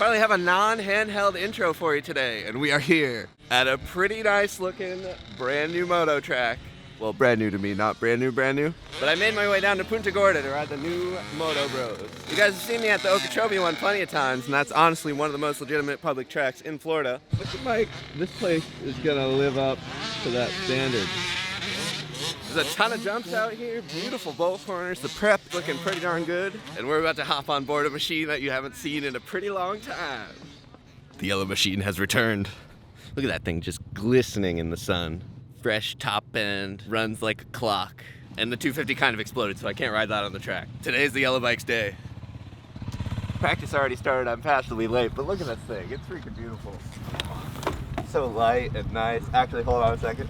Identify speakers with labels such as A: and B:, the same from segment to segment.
A: finally have a non-handheld intro for you today, and we are here at a pretty nice looking brand new moto track. Well, brand new to me, not brand new. But I made my way down to Punta Gorda to ride the new Motobros. You guys have seen me at the Okeechobee one plenty of times, and that's honestly one of the most legitimate public tracks in Florida. Looking like this place is gonna live up to that standard. There's a ton of jumps out here, beautiful bolt corners, the prep looking pretty darn good, and we're about to hop on board a machine that you haven't seen in a pretty long time. The yellow machine has returned. Look at that thing just glistening in the sun. Fresh top end, runs like a clock. And the 250 kind of exploded, so I can't ride that on the track. Today's the yellow bike's day. Practice already started, I'm fashionably late, but look at this thing, it's freaking beautiful. So light and nice. Actually, hold on a second.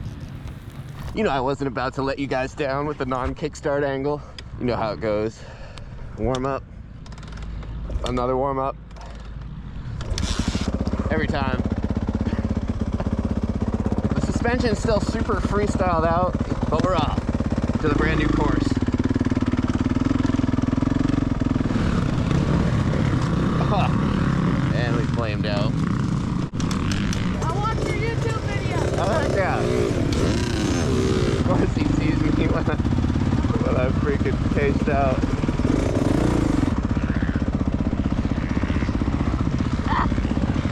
A: You know I wasn't about to let you guys down with the non-kickstart angle. You know how it goes. Warm up, another warm up. Every time. The suspension's still super freestyled out, but we're off to the brand new course. And we flamed out.
B: I watched your YouTube video.
A: Oh, heck yeah. Of course he sees me when I'm freaking cased out.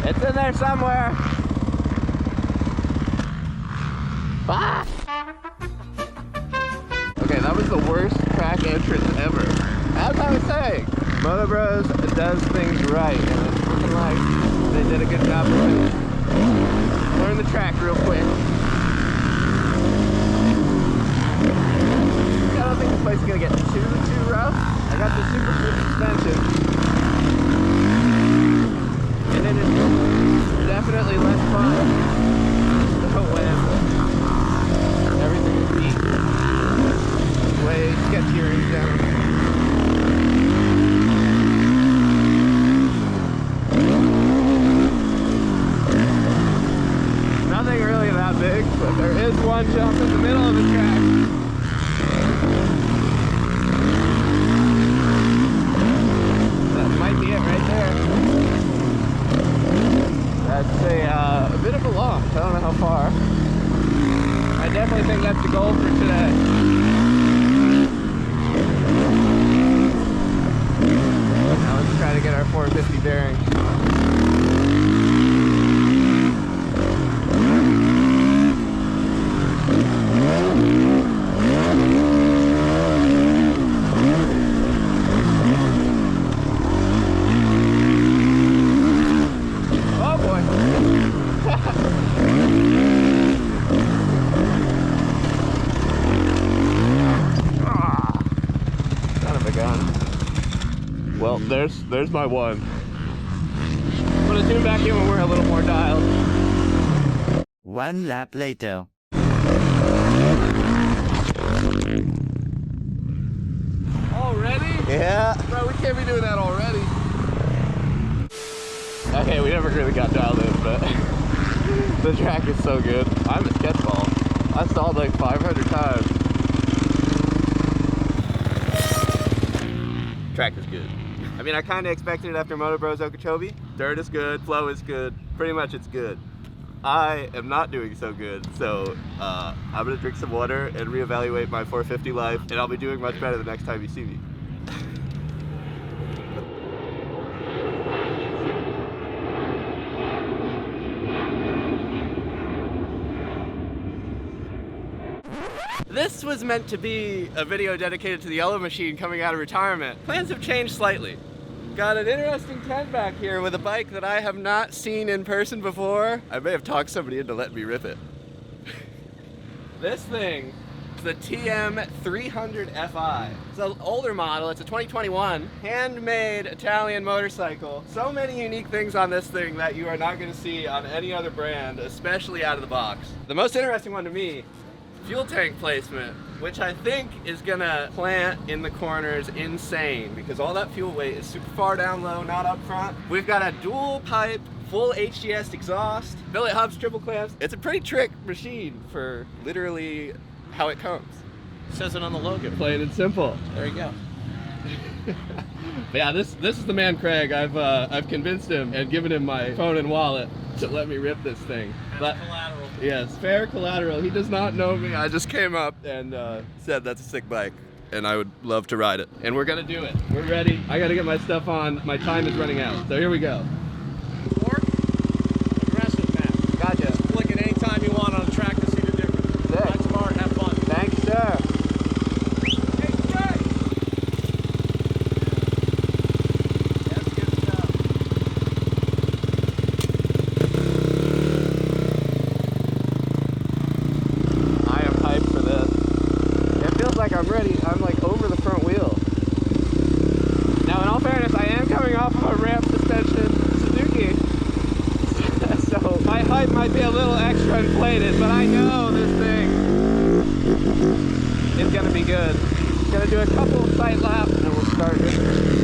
A: It's in there somewhere. Ah! Okay, that was the worst track entrance ever. As I was saying, Motobros does things right, and it's looking like they did a good job of it. Learn the track real quick. I don't think this place is gonna get too rough. I got the super smooth suspension, and it is definitely less fun when everything is deep, way sketchier in general. Nothing really that big, but there is one jump in the middle of the track. Might be it right there. That's a bit of a launch. I don't know how far. I definitely think that's the goal for today. Now let's try to get our 450 bearing. Well, there's my one. I'm gonna tune back in when we're a little more dialed.
C: One lap later.
A: Already? Yeah. Bro, we can't be doing that already. Okay, we never really got dialed in, but the track is so good. I'm a sketchball. I've stalled like 500 times. Track is good. I mean, I kind of expected it after Motobros Okeechobee. Dirt is good, flow is good, pretty much it's good. I am not doing so good, so I'm gonna drink some water and reevaluate my 450 life, and I'll be doing much better the next time you see me. This was meant to be a video dedicated to the yellow machine coming out of retirement. Plans have changed slightly. Got an interesting tent back here with a bike that I have not seen in person before. I may have talked somebody into letting me rip it. This thing is the TM300 Fi. It's an older model, it's a 2021 handmade Italian motorcycle. So many unique things on this thing that you are not gonna see on any other brand, especially out of the box. The most interesting one to me, fuel tank placement, which I think is gonna plant in the corners insane because all that fuel weight is super far down low, not up front. We've got a dual pipe, full HGS exhaust, billet hubs, triple clamps. It's a pretty trick machine for literally how it comes.
D: It says it on the logo.
A: Plain and simple.
D: There you go.
A: But yeah, this is the man, Craig. I've convinced him and given him my phone and wallet to let me rip this thing. But
D: Collateral.
A: yes, fair collateral. He does not know me. I just came up and said that's a sick bike, and I would love to ride it. And we're gonna do it. We're ready. I gotta get my stuff on. My time is running out. So here we go.
D: Fork, aggressive, man.
A: Gotcha.
D: Just flick it anytime you want on the track to see the difference.
A: Sick.
D: Ride smart, have fun.
A: Thanks, sir.
D: Hey, Jay! That's good stuff.
A: I am hyped for this. It feels like I'm ready. I'm like over the front wheel. Now, in all fairness, I am coming off of a ramp suspension Suzuki. So my hype might be a little extra inflated, but I know this thing is gonna be good. Gonna do a couple of sight laps and then we'll start it.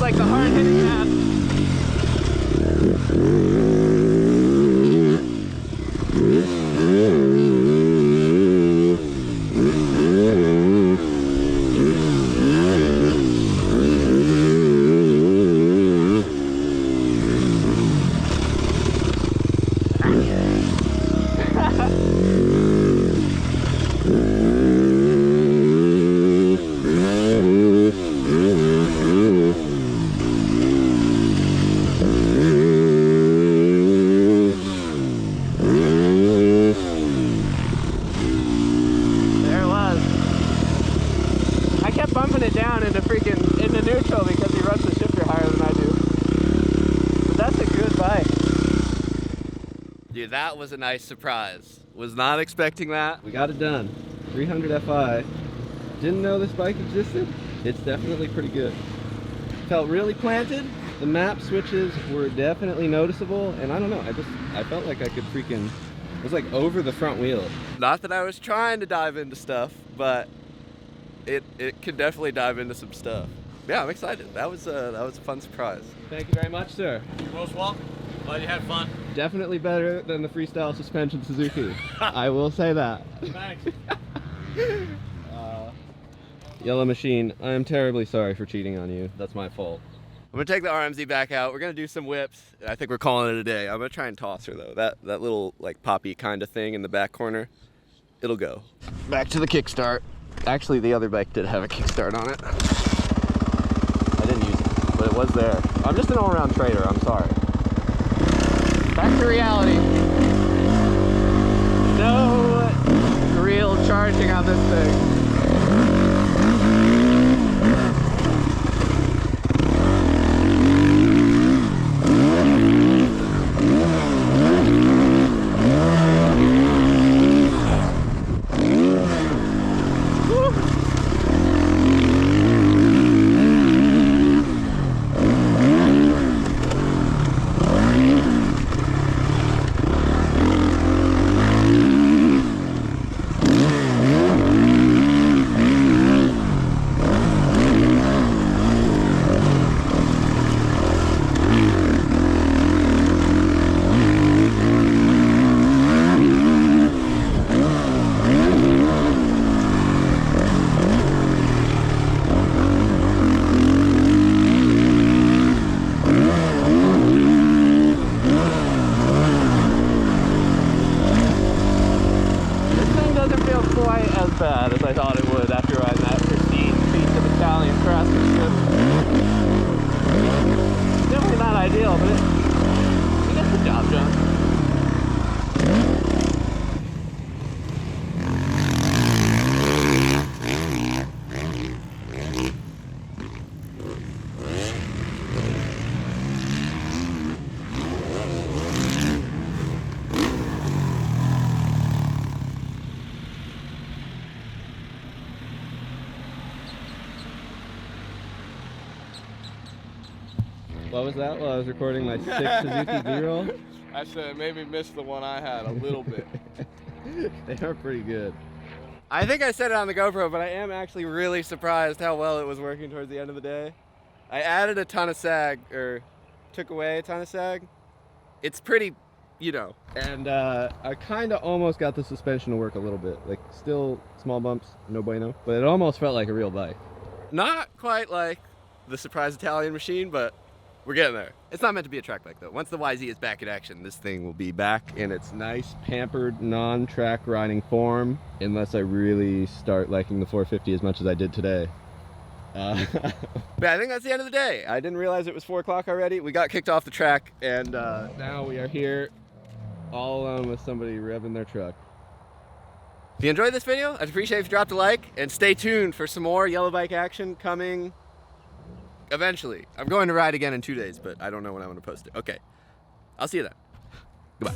A: Like the hard hitting path. Bumping it down into neutral because he runs the shifter higher than I do. But that's a good bike. Dude, that was a nice surprise. Was not expecting that. We got it done. 300 Fi. Didn't know this bike existed. It's definitely pretty good. Felt really planted. The map switches were definitely noticeable, and I don't know, I felt like I could freaking, it was like over the front wheel. Not that I was trying to dive into stuff, but it can definitely dive into some stuff. Yeah, I'm excited. That was a fun surprise. Thank you very much, sir.
D: You're most welcome. Glad you had fun.
A: Definitely better than the freestyle suspension Suzuki. I will say that.
D: Thanks.
A: Yellow Machine, I am terribly sorry for cheating on you. That's my fault. I'm gonna take the RMZ back out. We're gonna do some whips. I think we're calling it a day. I'm gonna try and toss her though. That little like poppy kind of thing in the back corner, it'll go. Back to the kickstart. Actually, the other bike did have a kickstart on it. I didn't use it, but it was there. I'm just an all-around trader, I'm sorry. Back to reality. No real charging on this thing. bad as I thought it would after riding that pristine piece of Italian craftsmanship. Definitely not ideal, but it gets the job done. What was that while I was recording my 6 Suzuki B-roll?
E: I said maybe missed the one I had a little bit.
A: They are pretty good. I think I said it on the GoPro, but I am actually really surprised how well it was working towards the end of the day. I added a ton of sag, or took away a ton of sag. It's pretty, you know. And I kind of almost got the suspension to work a little bit. Like, still small bumps, no bueno. But it almost felt like a real bike. Not quite like the Surprise Italian machine, but we're getting there. It's not meant to be a track bike though. Once the YZ is back in action, this thing will be back in its nice, pampered, non-track riding form, unless I really start liking the 450 as much as I did today. But I think that's the end of the day. I didn't realize it was 4 o'clock already. We got kicked off the track, and now we are here all alone with somebody revving their truck. If you enjoyed this video, I'd appreciate if you dropped a like, and stay tuned for some more yellow bike action coming eventually. I'm going to ride again in 2 days, but I don't know when I'm going to post it. Okay, I'll see you then. Goodbye.